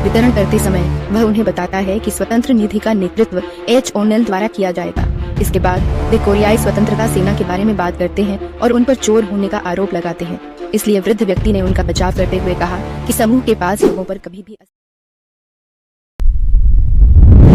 वितरण करते समय वह उन्हें बताता है कि स्वतंत्र निधि का नेतृत्व एच ओनेल द्वारा किया जाएगा। इसके बाद वे कोरियाई स्वतंत्रता सेना के बारे में बात करते हैं और उन पर चोर होने का आरोप लगाते हैं। इसलिए वृद्ध व्यक्ति ने उनका बचाव करते हुए कहा कि समूह के पास लोगों पर कभी भी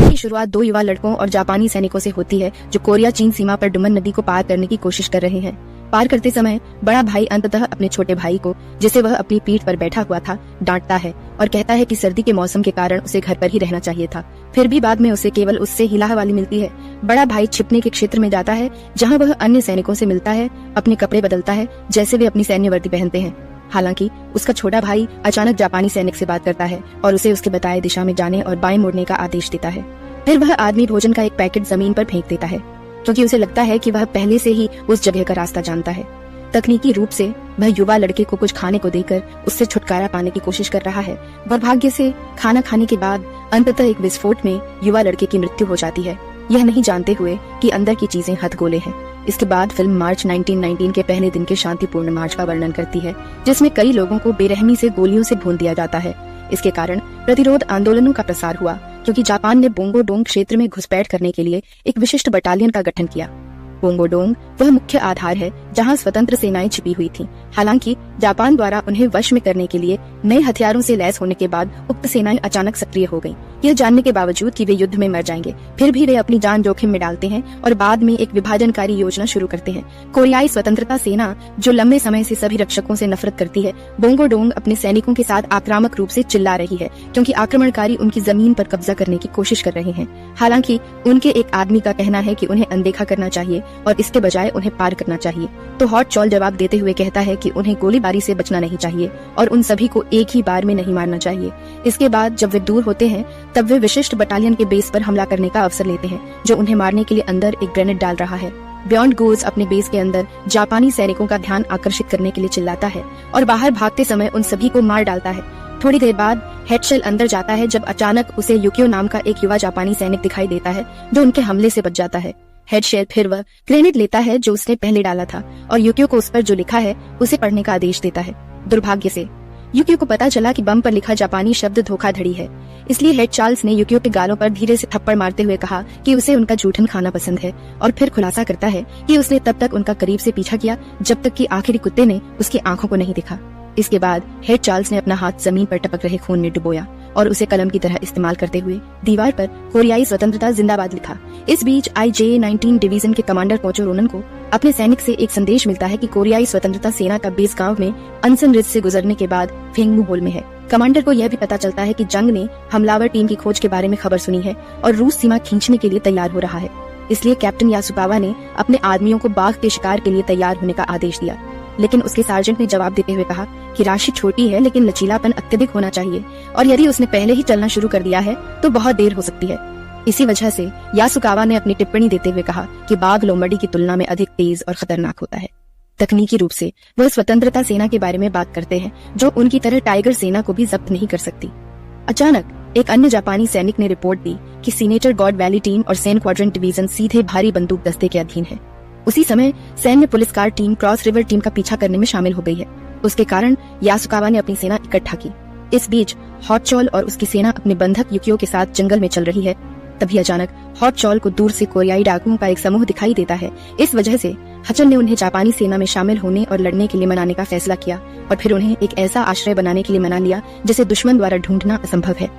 की शुरुआत 2 युवा लड़कों और जापानी सैनिकों से होती है जो कोरिया चीन सीमा पर डुमन नदी को पार करने की कोशिश कर रहे हैं। पार करते समय बड़ा भाई अंततः अपने छोटे भाई को, जिसे वह अपनी पीठ पर बैठा हुआ था, डांटता है और कहता है कि सर्दी के मौसम के कारण उसे घर पर ही रहना चाहिए था। फिर भी बाद में उसे केवल उससे ही लाहवाली मिलती है। बड़ा भाई छिपने के क्षेत्र में जाता है जहाँ वह अन्य सैनिकों से मिलता है, अपने कपड़े बदलता है जैसे वे अपनी सैन्य वर्दी पहनते हैं। हालांकि उसका छोटा भाई अचानक जापानी सैनिक से बात करता है और उसे उसके बताए दिशा में जाने और बाएं मुड़ने का आदेश देता है। फिर वह आदमी भोजन का एक पैकेट जमीन पर फेंक देता है क्योंकि उसे लगता है कि वह पहले से ही उस जगह का रास्ता जानता है। तकनीकी रूप से वह युवा लड़के को कुछ खाने को देकर उससे छुटकारा पाने की कोशिश कर रहा है। दुर्भाग्य से खाना खाने के बाद अंततः एक विस्फोट में युवा लड़के की मृत्यु हो जाती है, यह नहीं जानते हुए कि अंदर की चीजें हथगोले हैं। इसके बाद फिल्म मार्च 1919 के पहले दिन के शांतिपूर्ण मार्च का वर्णन करती है, जिसमें कई लोगों को बेरहमी से गोलियों से भून दिया जाता है। इसके कारण प्रतिरोध आंदोलनों का प्रसार हुआ क्योंकि जापान ने बोंगो डोंग क्षेत्र में घुसपैठ करने के लिए एक विशिष्ट बटालियन का गठन किया। बोंगो डोंग वह मुख्य आधार है जहां स्वतंत्र सेनाएं छिपी हुई थीं। हालांकि जापान द्वारा उन्हें वश में करने के लिए नए हथियारों से लैस होने के बाद उक्त सेनाएं अचानक सक्रिय हो गईं। यह जानने के बावजूद कि वे युद्ध में मर जाएंगे, फिर भी वे अपनी जान जोखिम में डालते हैं और बाद में एक विभाजनकारी योजना शुरू करते हैं। कोरियाई स्वतंत्रता सेना, जो लंबे समय से सभी रक्षकों से नफरत करती है, बोंगो डोंग अपने सैनिकों के साथ आक्रामक रूप से चिल्ला रही है क्योंकि आक्रमणकारी उनकी जमीन पर कब्जा करने की कोशिश कर रहे हैं। हालांकि उनके एक आदमी का कहना है कि उन्हें अनदेखा करना चाहिए और इसके बजाय उन्हें पार करना चाहिए। तो हॉट चॉल जवाब देते हुए कहता है कि उन्हें गोलीबारी से बचना नहीं चाहिए और उन सभी को एक ही बार में नहीं मारना चाहिए। इसके बाद जब वे दूर होते हैं तब वे विशिष्ट बटालियन के बेस पर हमला करने का अवसर लेते हैं, जो उन्हें मारने के लिए अंदर एक ग्रेनेड डाल रहा है। बियॉन्ड गोल्स अपने बेस के अंदर जापानी सैनिकों का ध्यान आकर्षित करने के लिए चिल्लाता है और बाहर भागते समय उन सभी को मार डालता है। थोड़ी देर बाद हेडशेल अंदर जाता है जब अचानक उसे युकियो नाम का एक युवा जापानी सैनिक दिखाई देता है जो उनके हमले से बच जाता है। हेडशेल फिर वह ग्रेनेड लेता है जो उसने पहले डाला था और युकियो को उस पर जो लिखा है उसे पढ़ने का आदेश देता है। दुर्भाग्य से युकियो को पता चला कि बम पर लिखा जापानी शब्द धोखाधड़ी है, इसलिए हेड चार्ल्स ने युकियो के गालों पर धीरे से थप्पड़ मारते हुए कहा कि उसे उनका जूठन खाना पसंद है और फिर खुलासा करता है कि उसने तब तक उनका करीब से पीछा किया जब तक कि आखिरी कुत्ते ने उसकी आंखों को नहीं दिखा। इसके बाद हेड चार्ल्स ने अपना हाथ जमीन पर टपक रहे खून में डुबोया और उसे कलम की तरह इस्तेमाल करते हुए दीवार पर कोरियाई स्वतंत्रता जिंदाबाद लिखा। इस बीच IJ-19 डिवीजन के कमांडर कोचो रोनन को अपने सैनिक से एक संदेश मिलता है कि कोरियाई स्वतंत्रता सेना का बेस गांव में अनसन रिज से गुजरने के बाद फेंगमू होल में है। कमांडर को यह भी पता चलता है कि जंग ने हमलावर टीम की खोज के बारे में खबर सुनी है और रूस सीमा खींचने के लिए तैयार हो रहा है। इसलिए कैप्टन यासुकावा ने अपने आदमियों को बाघ के शिकार के लिए तैयार होने का आदेश दिया, लेकिन उसके सार्जेंट ने जवाब देते हुए कहा कि राशि छोटी है लेकिन लचीलापन अत्यधिक होना चाहिए और यदि उसने पहले ही चलना शुरू कर दिया है तो बहुत देर हो सकती है। इसी वजह से यासुकावा ने अपनी टिप्पणी देते हुए कहा कि बाघ लोमड़ी की तुलना में अधिक तेज और खतरनाक होता है। तकनीकी रूप से वह स्वतंत्रता सेना के बारे में बात करते हैं जो उनकी तरह टाइगर सेना को भी जब्त नहीं कर सकती। अचानक एक अन्य जापानी सैनिक ने रिपोर्ट दी कि सीनेटर गॉड वैली टीम और सेन क्वाड्रेंट डिवीजन सीधे भारी बंदूक दस्ते के अधीन है। उसी समय सैन्य police car team cross river team का पीछा करने में शामिल हो गई है। उसके कारण यासुकावा ने अपनी सेना इकट्ठा की। इस बीच हॉट चॉल और उसकी सेना अपने बंधक युकियो के साथ जंगल में चल रही है। तभी अचानक हॉट चॉल को दूर से कोरियाई डाकुओं का एक समूह दिखाई देता है। इस वजह से हचल ने उन्हें जापानी सेना में शामिल होने और लड़ने के लिए मनाने का फैसला किया और फिर उन्हें एक ऐसा आश्रय बनाने के लिए मना लिया जिसे दुश्मन द्वारा ढूंढना असंभव है।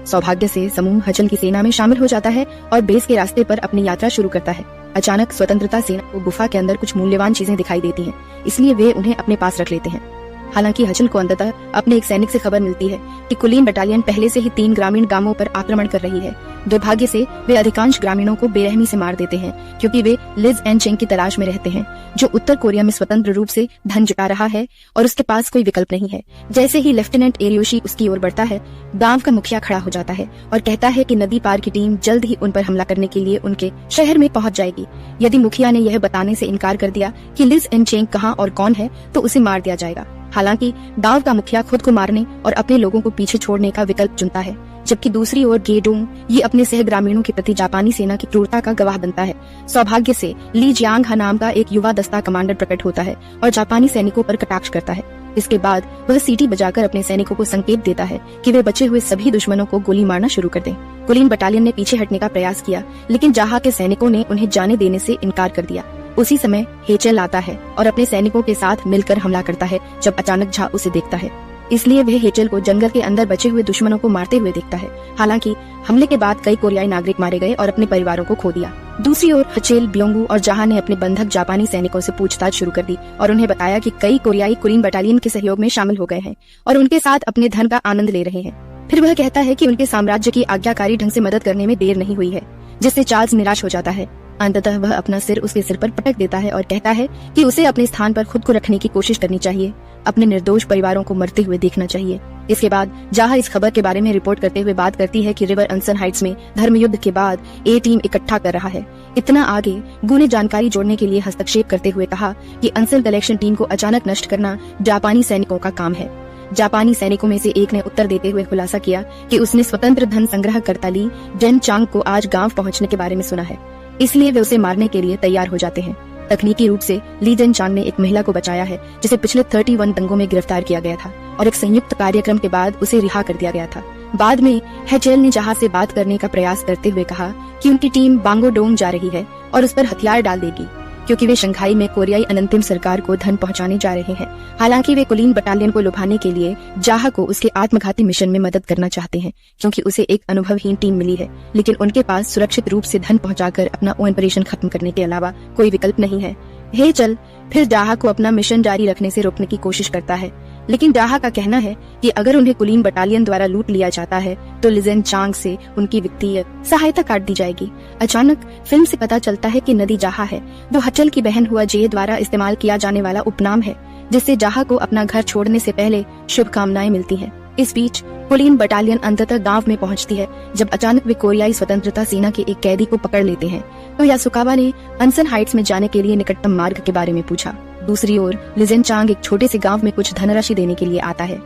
सौभाग्य से समूह हचल की सेना में शामिल हो जाता है और बेस के रास्ते पर अपनी यात्रा शुरू करता है। अचानक स्वतंत्रता सेना को गुफा के अंदर कुछ मूल्यवान चीजें दिखाई देती हैं, इसलिए वे उन्हें अपने पास रख लेते हैं। हालांकि हचल को अंततः अपने एक सैनिक से खबर मिलती है कि कुलीन बटालियन पहले से ही 3 ग्रामीण गांवों पर आक्रमण कर रही है। दुर्भाग्य से वे अधिकांश ग्रामीणों को बेरहमी से मार देते हैं क्योंकि वे लिज एन चेंग की तलाश में रहते हैं, जो उत्तर कोरिया में स्वतंत्र रूप से धन जुटा रहा है और उसके पास कोई विकल्प नहीं है। जैसे ही लेफ्टिनेंट एरियोशी उसकी ओर बढ़ता है, गांव का मुखिया खड़ा हो जाता है और कहता है कि नदी पार की टीम जल्द ही उन पर हमला करने के लिए उनके शहर में पहुंच जाएगी। यदि मुखिया ने यह बताने से इनकार कर दिया कि लिज एन चेंग कहां और कौन है तो उसे मार दिया जाएगा। हालांकि गांव का मुखिया खुद को मारने और अपने लोगों को पीछे छोड़ने का विकल्प चुनता है, जबकि दूसरी ओर गेडोंग ये अपने सह ग्रामीणों के प्रति जापानी सेना की क्रूरता का गवाह बनता है। सौभाग्य से ली जियांग हा नाम का एक युवा दस्ता कमांडर प्रकट होता है और जापानी सैनिकों पर कटाक्ष करता है। इसके बाद वह सीटी बजाकर अपने सैनिकों को संकेत देता है कि वे बचे हुए सभी दुश्मनों को गोली मारना शुरू कर दें। कुलीन बटालियन ने पीछे हटने का प्रयास किया, लेकिन जाहा के सैनिकों ने उन्हें जाने देने से इनकार कर दिया। उसी समय हेचेल आता है और अपने सैनिकों के साथ मिलकर हमला करता है जब अचानक झा उसे देखता है। इसलिए वह हेचेल को जंगल के अंदर बचे हुए दुश्मनों को मारते हुए देखता है। हालांकि हमले के बाद कई कोरियाई नागरिक मारे गए और अपने परिवारों को खो दिया। दूसरी ओर हेचेल, ब्योंगू और जाहा ने अपने बंधक जापानी सैनिकों से पूछताछ शुरू कर दी और उन्हें बताया कि कई कोरियाई कुलीन बटालियन के सहयोग में शामिल हो गए हैं और उनके साथ अपने धन का आनंद ले रहे हैं। फिर वह कहता है कि उनके साम्राज्य की आज्ञाकारी ढंग से मदद करने में देर नहीं हुई है, जिससे चार्ल्स निराश हो जाता है। अंततः वह अपना सिर उसके सिर पर पटक देता है और कहता है कि उसे अपने स्थान पर खुद को रखने की कोशिश करनी चाहिए, अपने निर्दोष परिवारों को मरते हुए देखना चाहिए। इसके बाद जाहा इस खबर के बारे में रिपोर्ट करते हुए बात करती है कि रिवर अंसन हाइट्स में धर्म युद्ध के बाद ए टीम इकट्ठा कर रहा है। इतना आगे गू ने जानकारी जोड़ने के लिए हस्तक्षेप करते हुए कहा कि अंसन कलेक्शन टीम को अचानक नष्ट करना जापानी सैनिकों का काम है। जापानी सैनिकों में से एक ने उत्तर देते हुए खुलासा किया कि उसने स्वतंत्र धन संग्रहकर्ता ली जेन चांग को आज गांव पहुंचने के बारे में सुना है, इसलिए वे उसे मारने के लिए तैयार हो जाते हैं। तकनीकी रूप से ली जेन चांग ने एक महिला को बचाया है जिसे पिछले 31 दंगों में गिरफ्तार किया गया था और एक संयुक्त कार्यक्रम के बाद उसे रिहा कर दिया गया था। बाद में हेचेल ने जाहा से बात करने का प्रयास करते हुए कहा कि उनकी टीम बांगोडोंग जा रही है और उस पर हथियार डाल देगी, क्योंकि वे शंघाई में कोरियाई अनंतिम सरकार को धन पहुंचाने जा रहे हैं। हालांकि वे कुलीन बटालियन को लुभाने के लिए जाहा को उसके आत्मघाती मिशन में मदद करना चाहते हैं, क्योंकि उसे एक अनुभवहीन टीम मिली है, लेकिन उनके पास सुरक्षित रूप से धन पहुंचाकर अपना ऑपरेशन खत्म करने के अलावा कोई विकल्प नहीं है। हेचेल फिर जाहा को अपना मिशन जारी रखने से रोकने की कोशिश करता है, लेकिन जाहा का कहना है कि अगर उन्हें कुलीन बटालियन द्वारा लूट लिया जाता है तो लिजेन चांग से उनकी वित्तीय सहायता काट दी जाएगी। अचानक फिल्म से पता चलता है कि नदी जाहा है वो हचल की बहन हुआ जे द्वारा इस्तेमाल किया जाने वाला उपनाम है, जिससे जाहा को अपना घर छोड़ने से पहले शुभकामनाएं मिलती हैं। इस बीच कुलीन बटालियन अंततः गांव में पहुंचती है जब अचानक वे कोरियाई स्वतंत्रता सेना के एक कैदी को पकड़ लेते हैं। तो यासुकावा ने अंसन हाइट्स में जाने के लिए निकटतम मार्ग के बारे में पूछा। दूसरी ओर लिजेन चांग एक छोटे से गांव में कुछ धनराशि देने के लिए आता है।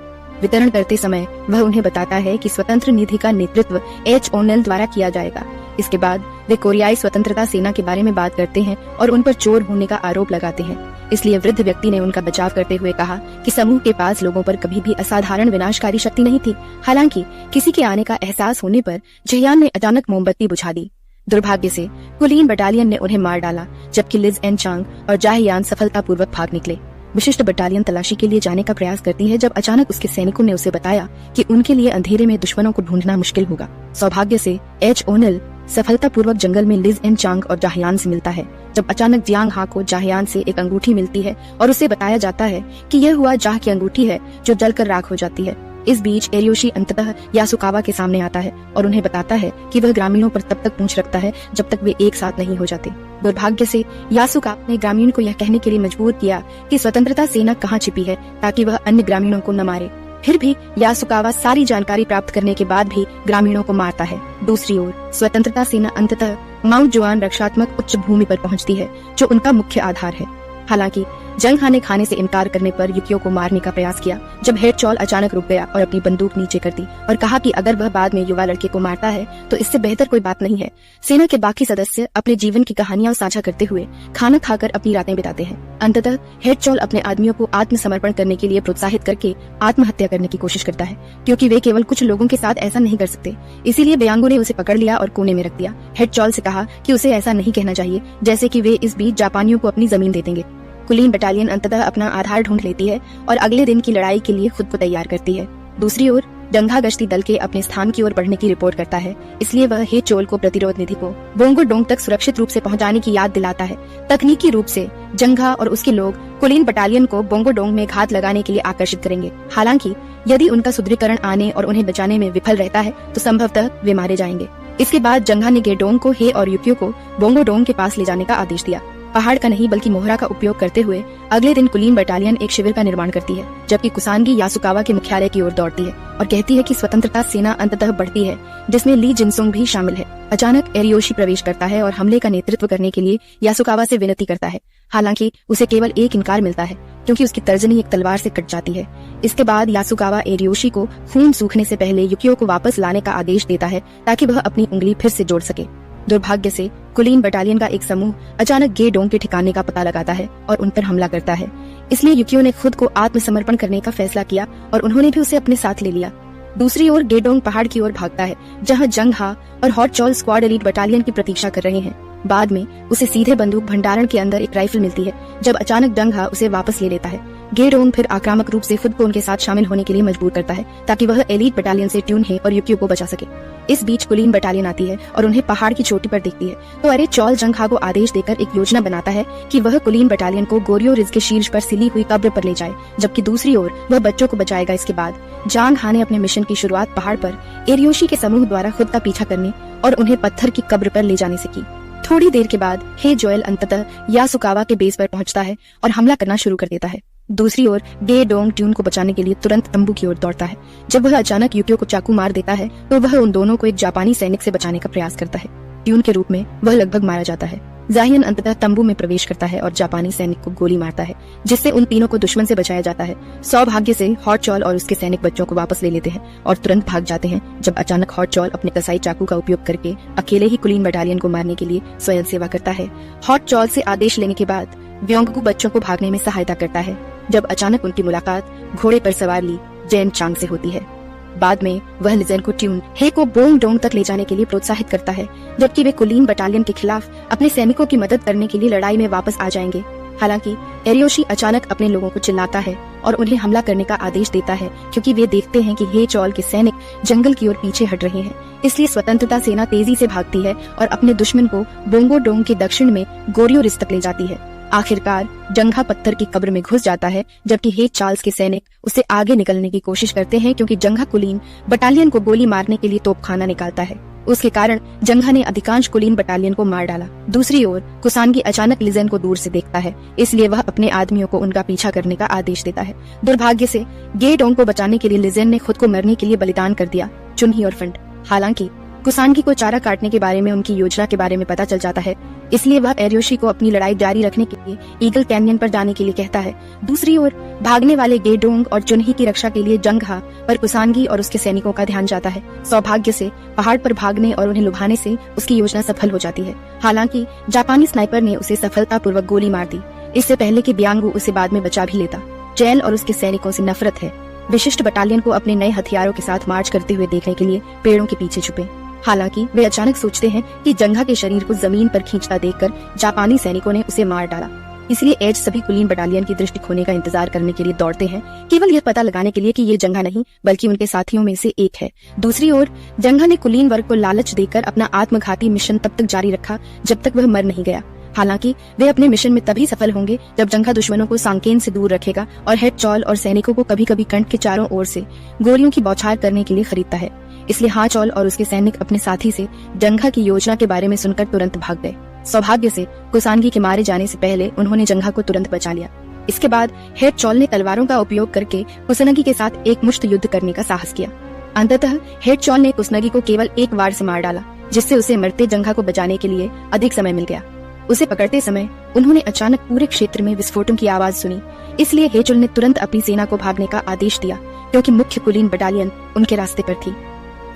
वितरण करते समय वह उन्हें बताता है कि स्वतंत्र निधि का नेतृत्व एच ओनेल द्वारा किया जाएगा। इसके बाद वे कोरियाई स्वतंत्रता सेना के बारे में बात करते हैं और उन पर चोर होने का आरोप लगाते हैं। इसलिए वृद्ध व्यक्ति ने उनका बचाव करते हुए कहा कि समूह के पास लोगों पर कभी भी असाधारण विनाशकारी शक्ति नहीं थी। हालांकि किसी के आने का एहसास होने पर जहियान ने अचानक मोमबत्ती बुझा दी। दुर्भाग्य से कुलीन बटालियन ने उन्हें मार डाला, जबकि लिज एन चांग और जाहियान सफलतापूर्वक भाग निकले। विशिष्ट बटालियन तलाशी के लिए जाने का प्रयास करती है जब अचानक उसके सैनिकों ने उसे बताया कि उनके लिए अंधेरे में दुश्मनों को ढूंढना मुश्किल होगा। सौभाग्य से एच ओनेल सफलतापूर्वक जंगल में लिज एन चांग और जाहियान से मिलता है, जब अचानक जियांग हा को जाहियान से एक अंगूठी मिलती है और उसे बताया जाता है कि यह हुआ जाह की अंगूठी है जो जलकर राख हो जाती है। इस बीच एरियोशी अंततः यासुकावा के सामने आता है और उन्हें बताता है कि वह ग्रामीणों पर तब तक पूंछ रखता है जब तक वे एक साथ नहीं हो जाते। दुर्भाग्य से यासुकावा ने ग्रामीण को यह कहने के लिए मजबूर किया कि स्वतंत्रता सेना कहाँ छिपी है ताकि वह अन्य ग्रामीणों को न मारे। फिर भी यासुकावा सारी जानकारी प्राप्त करने के बाद भी ग्रामीणों को मारता है। दूसरी ओर स्वतंत्रता सेना अंततः माउंट जुआन रक्षात्मक उच्च भूमि पर पहुंचती है, जो उनका मुख्य आधार है। हालांकि जंग ने खाने से इनकार करने पर युकियो को मारने का प्रयास किया, जब हेडचॉल अचानक रुक गया और अपनी बंदूक नीचे कर दी और कहा कि अगर वह बाद में युवा लड़के को मारता है तो इससे बेहतर कोई बात नहीं है। सेना के बाकी सदस्य अपने जीवन की कहानियां साझा करते हुए खाना खाकर अपनी रातें बिताते हैं। अंततः हेडचॉल अपने आदमियों को आत्मसमर्पण करने के लिए प्रोत्साहित करके आत्महत्या करने की कोशिश करता है, क्योंकि वे केवल कुछ लोगों के साथ ऐसा नहीं कर सकते। इसीलिए ब्यांगो ने उसे पकड़ लिया और कोने में रख दिया। हेडचॉल से कहा कि उसे ऐसा नहीं कहना चाहिए, जैसे कि वे इस बीच जापानियों को अपनी जमीन दे देंगे। कुलीन बटालियन अंततः अपना आधार ढूंढ लेती है और अगले दिन की लड़ाई के लिए खुद को तैयार करती है। दूसरी ओर डंगा गश्ती दल के अपने स्थान की ओर बढ़ने की रिपोर्ट करता है, इसलिए वह हेचोल को प्रतिरोध निधि को बोंगोडोंग तक सुरक्षित रूप से पहुंचाने की याद दिलाता है। तकनीकी रूप से जंगा और उसके लोग कुलीन बटालियन को बोंगोडोंग में घात लगाने के लिए आकर्षित करेंगे। हालांकि यदि उनका सुदृढ़ीकरण आने और उन्हें बचाने में विफल रहता है तो संभवतः वे मारे जाएंगे। इसके बाद जंगा ने गेडोंग को हे और युकियो को बोंगोडोंग के पास ले जाने का आदेश दिया। पहाड़ का नहीं बल्कि मोहरा का उपयोग करते हुए अगले दिन कुलीन बटालियन एक शिविर का निर्माण करती है, जबकि कुसानगी यासुकावा के मुख्यालय की ओर दौड़ती है और कहती है कि स्वतंत्रता सेना अंततः बढ़ती है, जिसमें ली जिनसुंग भी शामिल है। अचानक एरियोशी प्रवेश करता है और हमले का नेतृत्व करने के लिए यासुकावा से विनती करता है। हालांकि उसे केवल एक इनकार मिलता है, क्योंकि उसकी तर्जनी एक तलवार से कट जाती है। इसके बाद यासुकावा एरियोशी को खून सूखने से पहले युकियो को वापस लाने का आदेश देता है ताकि वह अपनी उंगली फिर से जोड़ सके। दुर्भाग्य से कुलीन बटालियन का एक समूह अचानक गेडोंग के ठिकाने का पता लगाता है और उन पर हमला करता है। इसलिए युकियो ने खुद को आत्मसमर्पण करने का फैसला किया और उन्होंने भी उसे अपने साथ ले लिया। दूसरी ओर गेडोंग पहाड़ की ओर भागता है, जहां जंग हा और hot chawl squad elite battalion की प्रतीक्षा कर रहे हैं। बाद में उसे सीधे बंदूक भंडारण के अंदर एक राइफल मिलती है, जब अचानक जंग हा उसे वापस ले लेता है। गेडोंग फिर आक्रामक रूप से खुद को उनके साथ शामिल होने के लिए मजबूर करता है, ताकि वह एलीट बटालियन से ट्यून हे और युकियो को बचा सके। इस बीच कुलीन बटालियन आती है और उन्हें पहाड़ की चोटी पर देखती है, तो अरे चॉल जंग हा को आदेश देकर एक योजना बनाता है कि वह कुलीन बटालियन को गोरियो रिज के शीर्ष पर सिली हुई कब्र पर ले जाए, जबकि दूसरी ओर वह बच्चों को बचाएगा। इसके बाद जांग हा ने अपने मिशन की शुरुआत पहाड़ पर एरियोशी के समूह द्वारा खुद का पीछा करने और उन्हें पत्थर की कब्र पर ले जाने से की। थोड़ी देर के बाद हे जोएल अंततः यासुकावा के बेस पर पहुंचता है और हमला करना शुरू कर देता है। दूसरी ओर गेडोंग ट्यून को बचाने के लिए तुरंत तंबू की ओर दौड़ता है। जब वह अचानक युकियो को चाकू मार देता है, तो वह उन दोनों को एक जापानी सैनिक से बचाने का प्रयास करता है। ट्यून के रूप में वह लगभग मारा जाता है। जाहियन अंततः तंबू में प्रवेश करता है और जापानी सैनिक को गोली मारता है, जिससे उन तीनों को दुश्मन से बचाया जाता है। सौभाग्य से हॉट चॉल और उसके सैनिक बच्चों को वापस ले लेते हैं और तुरंत भाग जाते हैं, जब अचानक हॉट चॉल अपने कसाई चाकू का उपयोग करके अकेले ही कुलीन बटालियन को मारने के लिए स्वयं सेवा करता है। हॉट चॉल से आदेश लेने के बाद व्योंगकू बच्चों को भागने में सहायता करता है, जब अचानक उनकी मुलाकात घोड़े पर सवार ली जेन चांग से होती है। बाद में वह लिजेन को ट्यून हे को बोंग डोंग तक ले जाने के लिए प्रोत्साहित करता है, जबकि वे कुलीन बटालियन के खिलाफ अपने सैनिकों की मदद करने के लिए लड़ाई में वापस आ जाएंगे। हालांकि एरियोशी अचानक अपने लोगों को चिल्लाता है और उन्हें हमला करने का आदेश देता है, क्योंकि वे देखते हैं कि हे चॉल के सैनिक जंगल की ओर पीछे हट रहे हैं। इसलिए स्वतंत्रता सेना तेजी से भागती है और अपने दुश्मन को बोंगो डोंग के दक्षिण में गोरियो रिज तक ले जाती है। आखिरकार जंघा पत्थर की कब्र में घुस जाता है, जबकि हे चार्ल्स के सैनिक उसे आगे निकलने की कोशिश करते हैं, क्योंकि जंघा कुलीन बटालियन को गोली मारने के लिए तोपखाना निकालता है। उसके कारण जंघा ने अधिकांश कुलीन बटालियन को मार डाला। दूसरी ओर कुसानगी अचानक लिजेन को दूर से देखता है, इसलिए वह अपने आदमियों को उनका पीछा करने का आदेश देता है। दुर्भाग्य से गेडोंग को बचाने के लिए लिजेन ने खुद को मरने के लिए बलिदान कर दिया, चुनही और फंड। हालांकि कुसानगी को चारा काटने के बारे में उनकी योजना के बारे में पता चल जाता है, इसलिए वह एरियोशी को अपनी लड़ाई जारी रखने के लिए ईगल कैनियन पर जाने के लिए कहता है। दूसरी ओर भागने वाले गेडोंग और चुनही की रक्षा के लिए जंघा पर कुसानगी और उसके सैनिकों का ध्यान जाता है। सौभाग्य से पहाड़ पर भागने और उन्हें लुभाने से उसकी योजना सफल हो जाती है। हालांकि जापानी स्नाइपर ने उसे सफलतापूर्वक गोली मार दी, इससे पहले कि बियांगू उसे बाद में बचा भी लेता। चैल और उसके सैनिकों से नफरत है। विशिष्ट बटालियन को अपने नए हथियारों के साथ मार्च करते हुए देखने के लिए पेड़ों के पीछे छुपे। हालांकि वे अचानक सोचते हैं कि जंघा के शरीर को जमीन पर खींचता देखकर जापानी सैनिकों ने उसे मार डाला। इसलिए एज सभी कुलीन बटालियन की दृष्टि खोने का इंतजार करने के लिए दौड़ते हैं, केवल यह पता लगाने के लिए कि ये जंघा नहीं बल्कि उनके साथियों में से एक है। दूसरी ओर जंघा ने कुलीन वर्ग को लालच देकर अपना आत्मघाती मिशन तब तक जारी रखा जब तक वह मर नहीं गया। हालांकि वे अपने मिशन में तभी सफल होंगे जब जंघा दुश्मनों को सांकेन से दूर रखेगा और हेड चॉल और सैनिकों को कभी कभी कंठ के चारों ओर से गोलियों की बौछार करने के लिए खरीदता है। इसलिए हा चॉल और उसके सैनिक अपने साथी से जंघा की योजना के बारे में सुनकर तुरंत भाग गए। सौभाग्य से कुसानगी के मारे जाने से पहले उन्होंने जंघा को तुरंत बचा लिया। इसके बाद हेड चॉल ने तलवारों का उपयोग करके कुसनगी के साथ एक मुश्त युद्ध करने का साहस किया। अंततः हेड चॉल ने कुसनगी को केवल एक वार से मार डाला, जिससे उसे मरते जंघा को बचाने के लिए अधिक समय मिल गया। उसे पकड़ते समय उन्होंने अचानक पूरे क्षेत्र में विस्फोटों की आवाज सुनी, इसलिए हेचुल ने तुरंत अपनी सेना को भागने का आदेश दिया, क्योंकि मुख्य कुलीन बटालियन उनके रास्ते पर थी।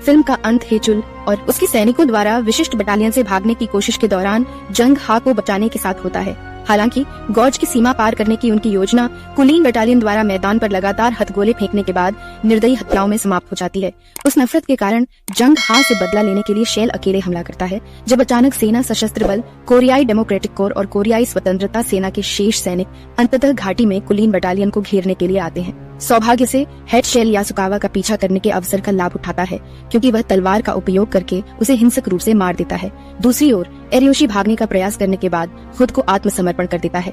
फिल्म का अंत हेचुल और उसके सैनिकों द्वारा विशिष्ट बटालियन से भागने की कोशिश के दौरान जंग हा को बचाने के साथ होता है। हालांकि गौज की सीमा पार करने की उनकी योजना कुलीन बटालियन द्वारा मैदान पर लगातार हथगोले फेंकने के बाद निर्दयी हत्याओं में समाप्त हो जाती है। उस नफरत के कारण जंग हा से बदला लेने के लिए शेल अकेले हमला करता है, जब अचानक सेना सशस्त्र बल, कोरियाई डेमोक्रेटिक कोर और कोरियाई स्वतंत्रता सेना के शेष सैनिक अंततः घाटी में कुलीन बटालियन को घेरने के लिए आते हैं। सौभाग्य से हेड शेल यासुकावा का पीछा करने के अवसर का लाभ उठाता है, क्योंकि वह तलवार का उपयोग करके उसे हिंसक रूप से मार देता है। दूसरी ओर एरियोशी भागने का प्रयास करने के बाद खुद को आत्मसमर्पण कर देता है।